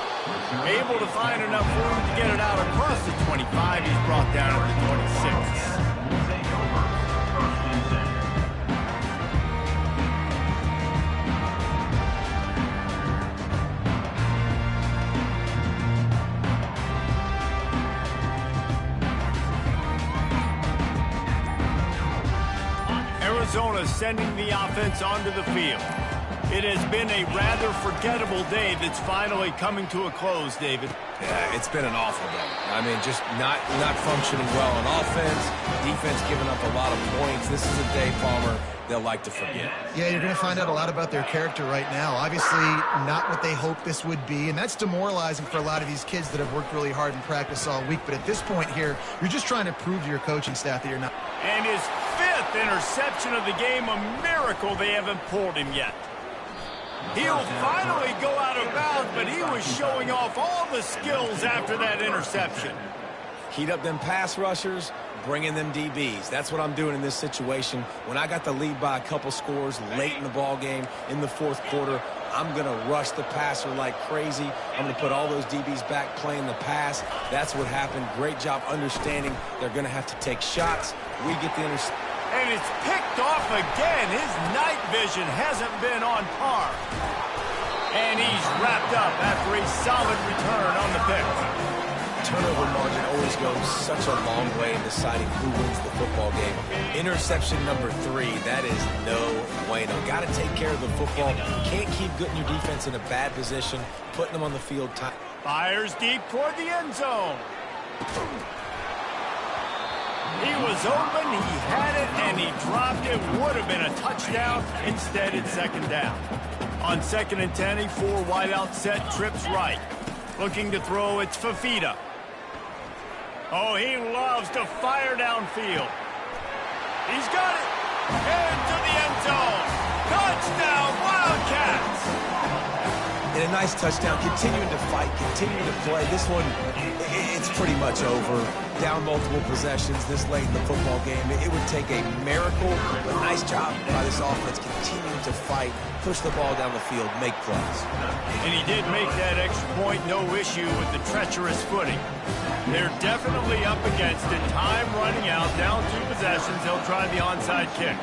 Able to find enough room to get it out across the 25. He's brought down at the 26. Arizona sending the offense onto the field. It has been a rather forgettable day that's finally coming to a close, David. Yeah, it's been an awful day. I mean, just not functioning well on offense, defense giving up a lot of points. This is a day, Palmer, they'll like to forget. Yeah, you're going to find out a lot about their character right now. Obviously, not what they hoped this would be, and that's demoralizing for a lot of these kids that have worked really hard in practice all week. But at this point here, you're just trying to prove to your coaching staff that you're not. And his 5th interception of the game, a miracle they haven't pulled him yet. He'll finally go out of bounds, but he was showing off all the skills after that interception. Heat up them pass rushers, bring in them DBs. That's what I'm doing in this situation. When I got the lead by a couple scores late in the ball game in the 4th quarter, I'm going to rush the passer like crazy. I'm going to put all those DBs back playing the pass. That's what happened. Great job understanding they're going to have to take shots. We get the interception. And it's picked off again. His night vision hasn't been on par. And he's wrapped up after a solid return on the pick. Turnover margin always goes such a long way in deciding who wins the football game. Interception number 3, that is no bueno. Got to take care of the football. Can't keep getting your defense in a bad position, putting them on the field. Fires deep toward the end zone. He was open, he had it, and he dropped it. Would have been a touchdown. Instead, it's 2nd down. On 2nd and 10, a 4 wideout set, trips right. Looking to throw, it's Fafita. Oh, he loves to fire downfield. He's got it. Into the end zone. Touchdown, Wildcats. And a nice touchdown, continuing to fight, continuing to play. This one, it's pretty much over. Down multiple possessions this late in the football game. It would take a miracle, but nice job by this offense continuing to fight, push the ball down the field, make plays. And he did make that extra point, no issue with the treacherous footing. They're definitely up against it. Time running out, down 2 possessions. They'll try the onside kick.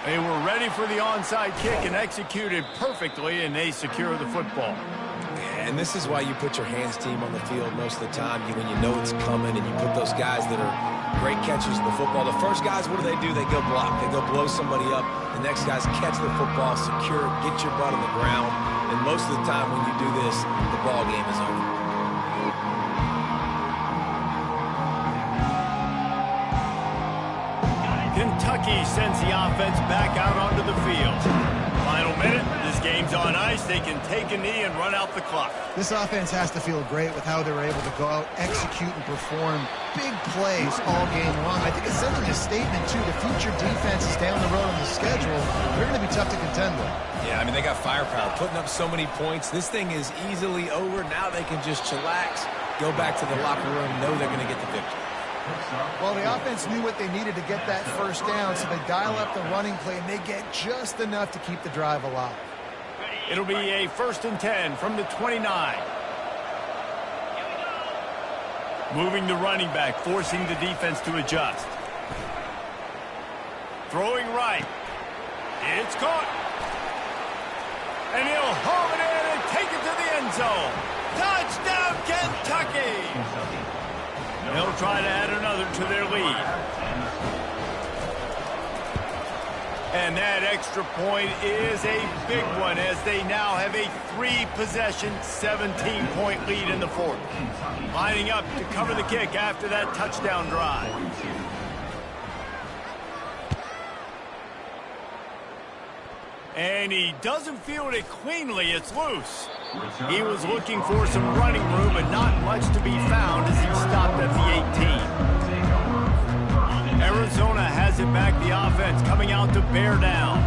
They were ready for the onside kick and executed perfectly, and they secure the football. And this is why you put your hands team on the field most of the time when you know it's coming, and you put those guys that are great catchers in the football. The first guys, what do? They go block. They go blow somebody up. The next guys catch the football, secure, get your butt on the ground. And most of the time when you do this, the ball game is over. Kentucky sends the offense back out onto the field. Final minute, this game's on ice. They can take a knee and run out the clock. This offense has to feel great with how they were able to go out, execute, and perform big plays all game long. I think it's sending a statement, too, to future defenses down the road on the schedule. They're going to be tough to contend with. Yeah, I mean, they got firepower, putting up so many points. This thing is easily over. Now they can just chillax, go back to the locker room, know they're going to get the victory. Well, the offense knew what they needed to get that 1st down, so they dial up the running play, and they get just enough to keep the drive alive. It'll be a 1st and 10 from the 29. Moving the running back, forcing the defense to adjust. Throwing right. It's caught. And he'll haul it in and take it to the end zone. Touchdown, Kentucky! They'll try to add another to their lead. And that extra point is a big one as they now have a 3-possession, 17-point lead in the 4th. Lining up to cover the kick after that touchdown drive. And he doesn't field it cleanly. It's loose. He was looking for some running room, but not much to be found as he stopped at the 18. Arizona has it back, the offense coming out to bear down.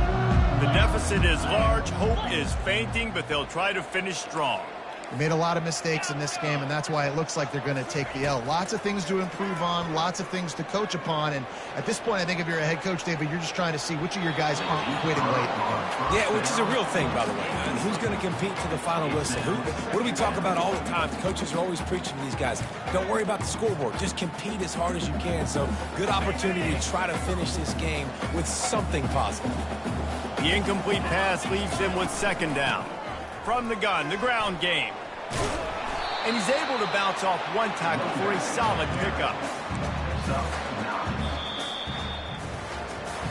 The deficit is large, hope is fainting, but they'll try to finish strong. They made a lot of mistakes in this game, and that's why it looks like they're going to take the L. Lots of things to improve on, lots of things to coach upon, and at this point, I think if you're a head coach, David, you're just trying to see which of your guys aren't quitting late in the game. Yeah, which is a real thing, by the way. Who's going to compete to the final whistle? What do we talk about all the time? The coaches are always preaching to these guys. Don't worry about the scoreboard. Just compete as hard as you can. So, good opportunity to try to finish this game with something positive. The incomplete pass leaves him with 2nd down. From the gun, the ground game. And he's able to bounce off one tackle for a solid pickup.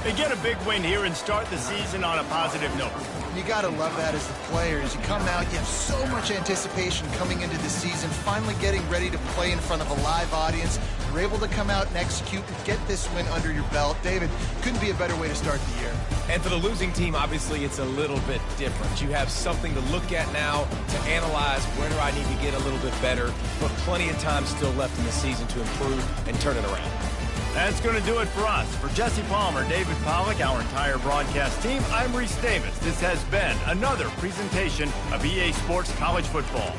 They get a big win here and start the season on a positive note. You got to love that as the players. You come out, you have so much anticipation coming into the season, finally getting ready to play in front of a live audience. You're able to come out and execute and get this win under your belt. David, couldn't be a better way to start the year. And for the losing team, obviously, it's a little bit different. You have something to look at now to analyze where do I need to get a little bit better, but plenty of time still left in the season to improve and turn it around. That's going to do it for us. For Jesse Palmer, David Pollack, our entire broadcast team, I'm Reese Davis. This has been another presentation of EA Sports College Football.